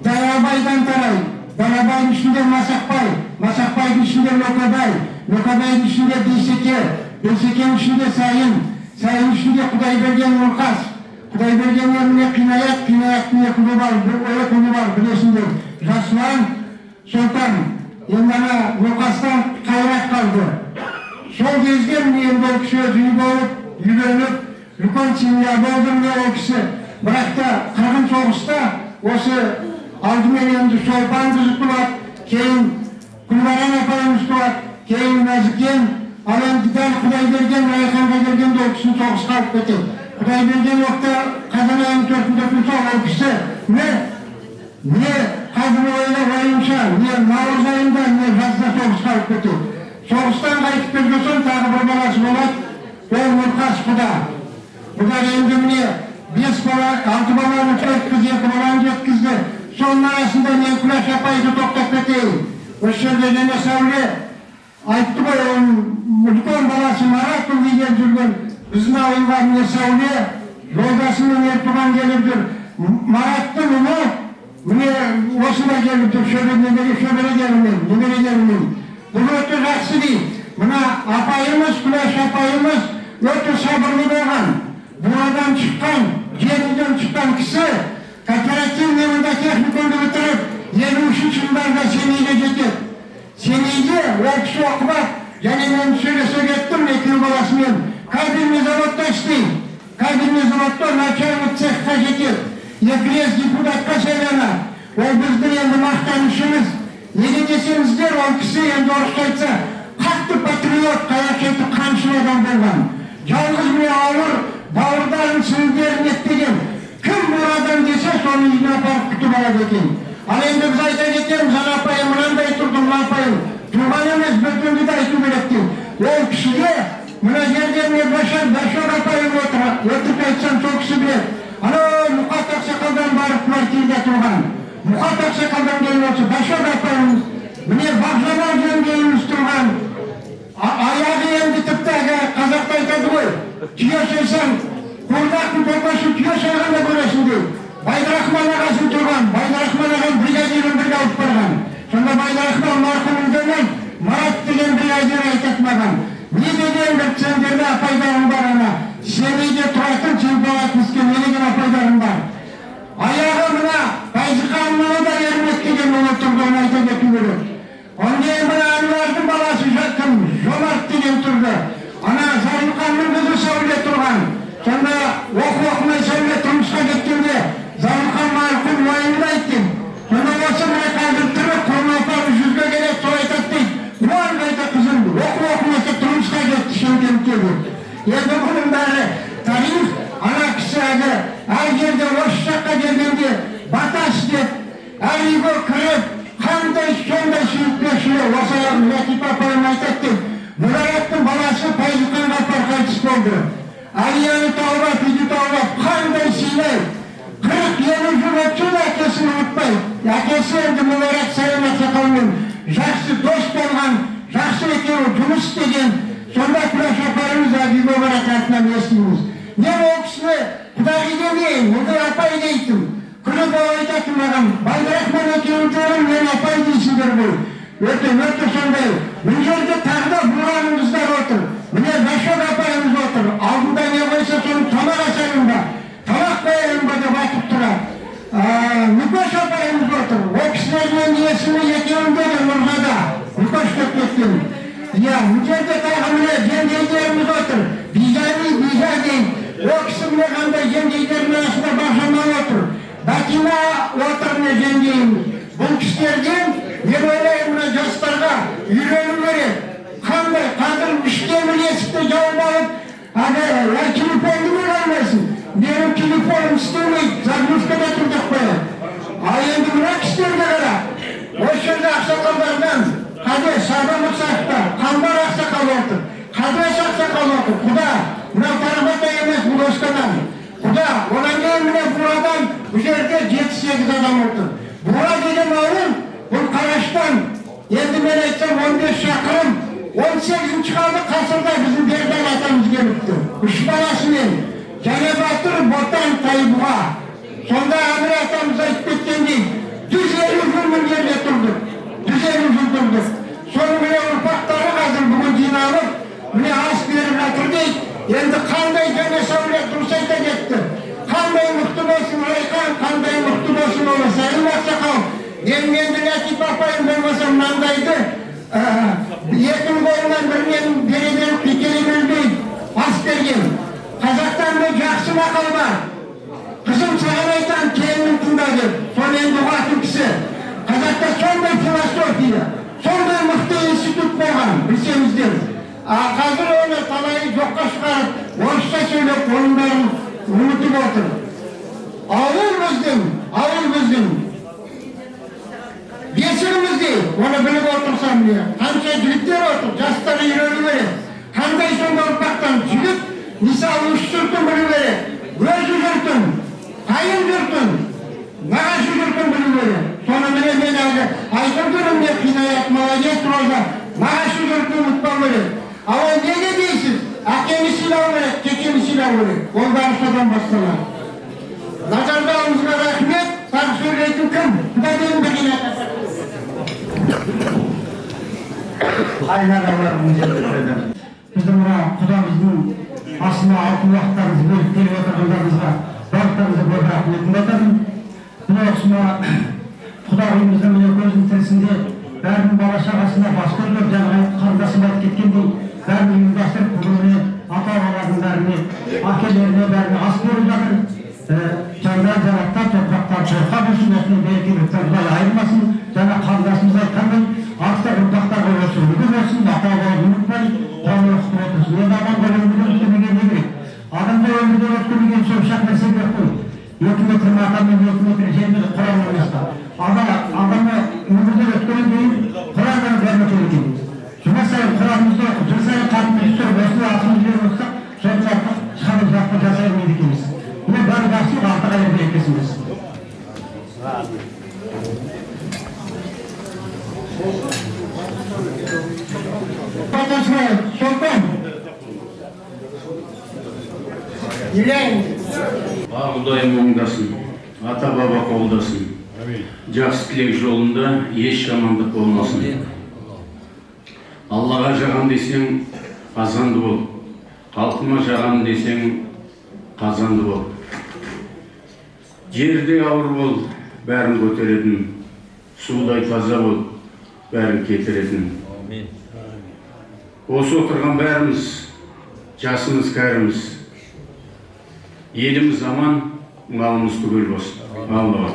Darabay'dan taray. Darabay'ın içinde Masakbay. Masakbay'ın içinde Lokabay. Lokabay'ın içinde Beyseke. Beyseke'nin içinde Sayın. Sayın içinde Kudaybergen Nurkas. Kudaybergen yerine Kınayat. Kınayat diye kulu var. Öyle kulu var biliyorsunuz. Raslan Sultan. Yendana Nurkas'tan kayrak kaldı. Sol gezgen mi yende o kişi özünü boğup, yülenip, Lukon Çinli'ye boğdum ya o kişi. Bırak da Kırgın Soğuz'da osu aldımen yendi Solpan tututular, keyin Kulvaran yapayım tutular, keyin Nazıken, alan gider Kudaybergen, Raykan'da gelgen de o kişinin soğuz kalp etti. Kudaybergen yokta kadın ayın törtünde tutuyor o kişi. Niye kadın öyle vayımsa, niye Navruz ayında, niye fazla soğuz kalp etti. Soğuzdan kayıp bilgiyorsun, tağı bir balası bolat, o Nurkas Kuda. Kuda rengimini 5 bala, 6 balanı 4 kız, 2 balanı 4 kızdı. Sonun arasında niye kulaş yapaydı toktak peteyim. O şerde gene savle, ayıttı koy onun, Lukon balası Marat'ın diye жүрген, bizim ağın var niye savle, yoldaşının Ertuğan gelirdir. Marat'ın onu, niye osuna gelirdir, şöyle gelmeyin. Bunu ötü жақсы değil. Buna apayımız, kulaş apayımız ötü sabırlı болған. Buradan çıkan, yerden çıkan kişi kooperatif yanında teknikonda bitirip 23 yıllarda seneyle getir. Seneyle o kişi okumak, yani ben söylese gittim ekil balasымен. Kabinli zavodda işleyim. Kabinli zavodda начальник цехқа getir. Ekilez депутатқа сайлана. O bizdir endi mақтанышымыз. Неге десеңіздер, ол кісі енді орысша айтса, қатты патриот, қаяқеті қамшыл адам болған. Жалғыз міне ауыр, бауырдарын сіңдерін еттеген. Кім бұл адам десе, соны үйіне апарып күтіп алады екен. Ал енді біз айта кетеміз, ана апайым, мынандай тұрды, мына апайым. Тұрған емес, бүтінді де айту керек дейді. Ол кісіге, мына жердеріне Башар апайым отыр. Өтірік айтсам, сол кісі біледі. Анау Мұқат Ақсақалдан барып квартирада тұрған. Мұқат Ақсақалдан келіп отыр, Башар апайымыз. Міне Бақжамал жеңгейіміз тұрған. Аяғы енді тіпті қазақта айтады ғой. Түйе сойсаң, қордақтың топашы түйе сойғанда көресің дейді. Байдарахман ағасын тұрған. Байдарахман ағам бригадирін бірге алып барған. Сонда Байдарахман марқұмын демей, Марат деген бригадир айтады маған. Не деген бір сендерде апайдарың бар ана. Семейде тұратын чемпионат міскен не деген апайдарың бар. Аяғы мына Байзықанның да ермек деген оны тұрды, оны айта кету керек. Ондай мына Анвардың баласы жатқым, Жомарт деген тұрды. Ана Зарлықанның қызы Сәуле тұрған. Сонда оқымай Сәуле тұрмысқа кеткенде Зарлықан марқұм уайымды айттым. Сонда осы мына қазір түрі құрмапары 100-ге келеді, сол айтады дейді. Уан қайта қызым, оқымаса тұрмысқа кетті Шымкентке. Енді бұның бәрі тарих, ана кісі әр жерде осы жаққа келгенде баташ деп, әр үйге кіріп, қандай сондай сүйікпешілі, осы Латип апайым айтады деп, Мұраяттың баласы Пайзыққан Ғапар қайтыс болды. Алияны таулап, үйді таулап, қандай сыйлай. 40-50 жыл өтсін әкесін ұмытпай. Әкесі енді Мұрат Сайын Ақсақалмен жақсы дос болған, жақсы екеуі жұмыс істеген. Сонда күләш апайымыз әбиге баракатынан естиміз. Не ол кісіні құдағи демейін, ондай апай дейтін. Күні бол айтатын маған, Байдарахман екеуін көрін, мен апай дейсіңдер ғой. Өте сондай. Бұл жерде тағда Бураның қыздар отыр. Міне Башар апайымыз отыр. Алдында не қойса соны тамақ асайын ба, тамақ қояйын ба деп айтып тұрады. Нүкеш апайымыз отыр. О кісілермен есімі екеуінде де Нұрғада. Нүкеш деп кеткен. Ya, mücadele takımına cemiyetlerimiz otur. Bizani. O kısımda kanda cemiyetlerin arasında Baqjamal otur. Batina otur ne cemiyetimiz. Bu kişilerden ne böyle jastарға үйренім керек. Қандай қазір үштемін есікті жауып алып, телефонды көре алмайсың. Менің телефоным істемейді, загрузкада тұрдық қояды. Ал енді мына кісілерге қара. Осы жерде ақсақалдардан Қадеш, Сабам Ұқсақта, Қамбар Ақсақал отыр, Қадеш Ақсақал отыр. Құда, мына Тарбата емес бұл Өскемен. Құда, одан кейін міне Бурадан бұл жерде 7-8 адам отыр. Бура деген ауыл, бұл Қараштан, енді мен айтсам 15 шақырым, 18 ғасырда біздің Бердал атамыз келіпті. 3 баласымен және Батыр Ботан Тайбұға. Сонда Әмір атамыз айтып кеткендей 150 жыл бір жерде тұрдық. 150 жыл тұрдық. Соның міне ұрпақтары қазір бүгін жиналып, міне ас беріп жатыр дейді. Енді қандай және Сәулет дұрыс айта кетті. Қандай мықты болсын Райқан, қандай мықты болсын олы Сәлім Ақсақал. Енді Ләтип апайым болмаса мынандайды екі қолынан бірінен бере беріп кетеле бермей ас берген. Қазақтан да жақсы мақал бар. Қызым саған айтам, келінін тыңда деп. Соны енді ұғатын кісі. Қазақта сондай философия, сондай мықты институт болған, білсеңіздер. Қазір оны талайы жоққа шығарып, орысша сөйлеп, оның бәрін ұмытып отыр. Ауыл біздің. Бесігімізде, оны біліп отырсам не, қанша жігіттер отыр, жастары үйрену керек. Қандай сонда ұрпақтан жігіт, мысалы үш жұртын білу керек. Өзі жұртын, қайын жұртын, нағашы жұртын білу керек. Соны міне мен әлі айтып жүрмін, не қинаят, молодец, Роза, нағашы жұртын ұмытпау керек. Ал неге дейсіз? Әкені сыйлау керек, кекені сыйлау керек. Ол бәрі содан басталады. Назардарыңызға рахмет, тағы сөйлейтін кім? Құдайдың білген атасы. Айнағаларымыз ерліктерді. Біздің мұна құдамыздың асына алтын уақыттарымызды бөліп келіп отырғандарыңызға барлықтарыңызға көп рахметін айтамын. Мына осыма құдағиымыздың міне көзінің тірісінде бәрінің бала шағасына бас көздеп жаңағы қарындасым айтып кеткендей бәрін ұйымдастырып бүгініне ата-бабалардың бәріне, әкелеріне бәріне ас беріп жатыр. Жандар жараттар, топырақтар шырқа болсын, осының берекеліктер Құдай айырмасын. Жаңа қарындасымыз айтқандай, артық ұрпақтарға осы үлгі болсын, ата-бабаны ұмытпай, оны оқытып отырсын. Енді адамға өмірден өткізбеген не керек? Адамға өмірден өткізбеген сол шақ нәрсе керек қой. 2 метр мақаммен 2 метр жерді Құран болмасқа. Адамға өмірден өткеннен кейін Құраннан бәріне керек. Жұма сайын Құранымызды оқып, жыл сайын қатынымызды тұрып, осылай асымыз беріп отырсақ, соның артық шығарып жақты жасай алмайды екенбіз. Бұл бәрі жақсы артық айыр берекесіміз. Батасына Шолпан Елен Құдайым оңдасын, ата-баба қолдасын. Жақсы тілек жолында еш жамандық болмасын. Аллаға жаған десең, қазанды бол. Халқыма жаған десең, қазанды бол. Жерде ауыр бол, бәрін көтеретін. Судай таза бол, бәрін кетіретін. Осы отырған бәріміз, жасымыз кәріміз. Еліміз аман, малымыз түгел болсын. Аллаға.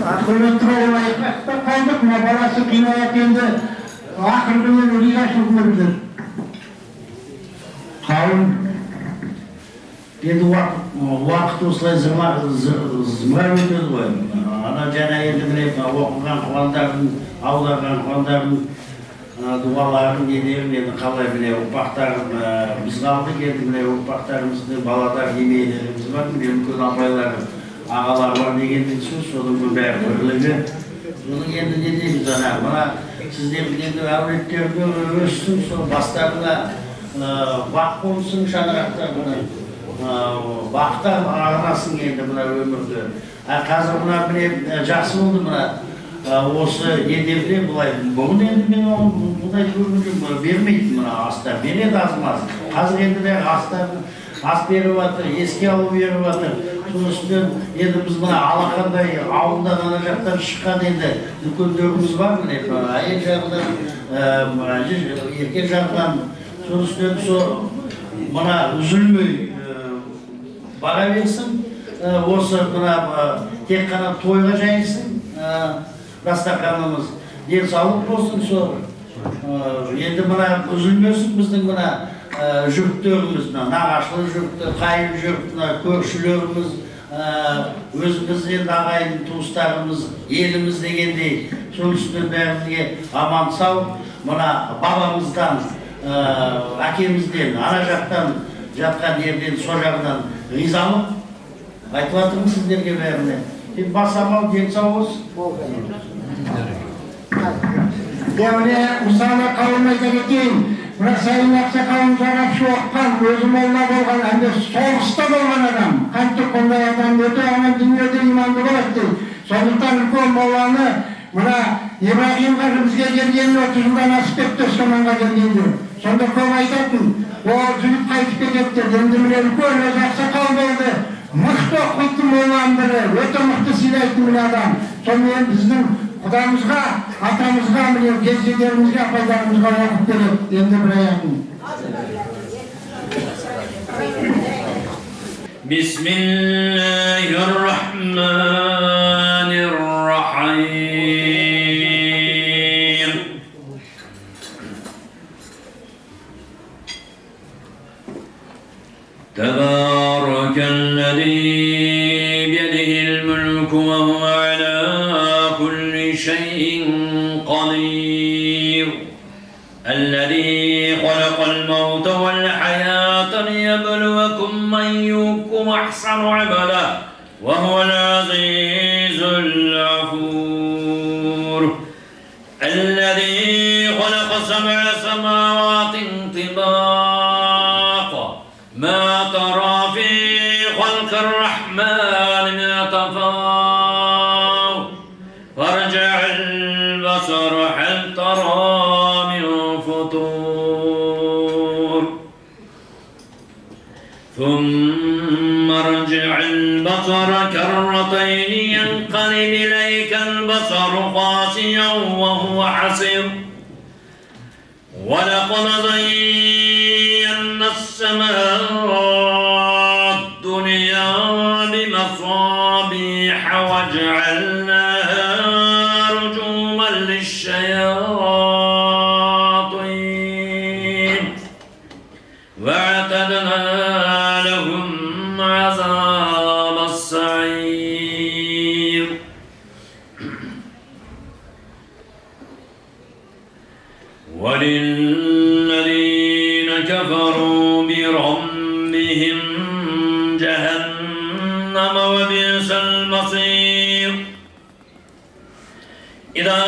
Құрметті болайық, қалдық, мына баласы қиналып енді ақырды мен ризашылығын білдір. Қауым енді уақыт осылай зымырап өтеді ғой. Ана жаңа енді міне оқыған құландардың, аударған құландардың дуаларын, недерін енді қалай міне ұрпақтарын біз қалдық, енді міне ұрпақтарымызды баладар немелеріміз бар, міне үлкен апайлары, ағалар бар дегендің сөз, соның бәрі бірлігі. Соның енді не дейміз ана, мына сіздердің енді әулеттерді өссін, сол бастарына бақ болсын, шаңырақтар бақтар арнасын енді мына өмірді. Қазір мына міне жақсы болды мына осы елдерде бұлай. Бүгін енді мен бұлай көргенде бермейтін мына астар, береді азмаз. Қазір енді бәрі астарын ас беріп жатыр, еске алу беріп жатыр. Соның үстінен енді біз мына алақандай ауылдан ана жақтан шыққан енді үлкендеріміз бар міне, әйел жағынан, еркек жағынан. Соның үстінен мына үзілмей бара берсін, осы мына тек қана тойға жайылсын, дастарханымыз денсаулық болсын. Енді мына үзілмесін біздің мына жұрттеріміз, нағашылы жұртты, қайын жұртына, көршілеріміз, өзіміз енді ағайын туыстарымыз, еліміз дегендей. Соның үстінен бәрімізге аман сау, мына бабамыздан, әкемізден, ана жақтан жатқан жерден, со жағынан ризалық айтып жатырмын сіздерге бәріне. Basama gençavuz. Devre usana kalmaydı ekin. Bırak sayın aksakalın zarap şu okkan, özüm olma bolgan, hem de soğusta bolgan adam. Kanto konday adam dedi ama dünyada imandı bıraktı. Sonuçtan ülkön bolganı, buna İbrahim karı bizge gelgenin 30'undan aspekt Osman'a gelgendir. Sonda kov aytatın, o zülüp kayıp edepti, dendimine ülkön öz aksakal boldu. Mıhtı okuytum bolgan biri, öte mıhtı silaytım adam. Sonra bizim Kudamızga, atamızga, gezgilerimizge, apaylarımızga okup gerek, endi bir ayakın. Bismillahirrahmanirrahim. Tebârekellezî biyedihil mulku ve huve alâ شيء قدير الذي خلق الموت والحياة ليبلوكم أيكم أحسن عملا وهو العزيز الغفور الذي خلق 7 سماوات طباقا ما ترى في خلق الرحمن من تفاوت فارجع البصر هل ترى من فطور ثم ارجع البصر كرتين ينقلب إليك البصر خاسئا وهو حسير ولقد زينا السماء الدنيا بمصابيح وجعلناها للشياطين واعتدنا لهم عذاب السعير وللذين كفروا بربهم جهنم وبئس المصير إذا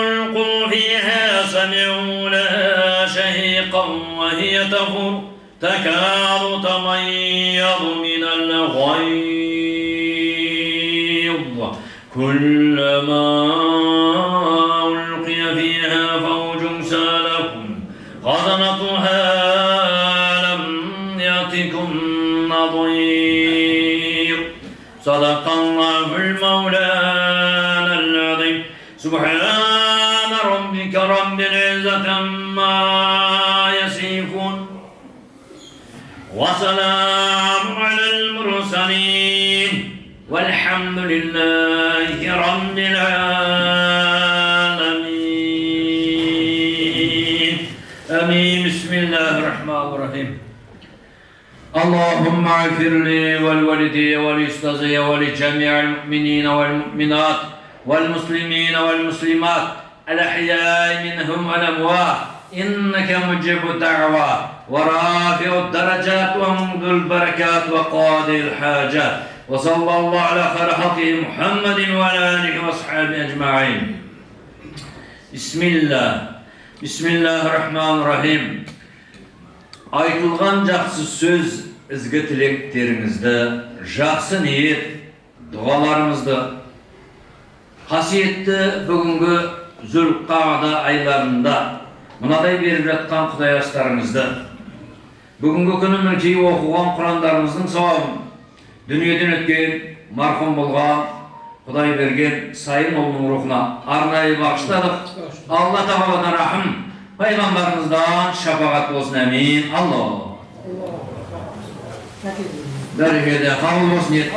ألقوا فيها سمعوا لها شهيقا وهي تفور تكاد تميض من الغيظ كلما ألقي فيها فوج سالكم خزنتها لم يأتكم نظير صدق الله المولى العظيم سبحان ربك رب العزة عما يصفون وسلام على المرسلين والحمد لله رب العالمين آمين بسم الله الرحمن الرحيم اللهم اغفر لي ولوالدي ولأستاذي ولجميع المؤمنين والمؤمنات والمسلمين والمسلمات الأحياء منهم والأموات إنك مجيب الدعوة ورافع الدرجات وممد البركات وقاضي الحاجات وصلى الله على خير خلقه محمد وعلى آله وأصحابه أجمعين بسم الله الرحمن الرحيم Aytılgan жақсы söz, ізгі тілектеріңізді, жақсы ниет, дұғаларымызды, қасиетті бүгінгі Зүлқағда айларында мынадай беріп жатқан Құдай астарыңызды, бүгінгі күні мінекей оқыған Құрандарымыздың сауабын, дүниеден өткен, марқұм болған, Құдай берген Сайын ұлының рухына арнайы бағыштадық. Алла тағаладан рахым, пайғамбарымыздан шапағат болсын, әмин. Алла. Бәрекелді, қабыл болсын, ниет.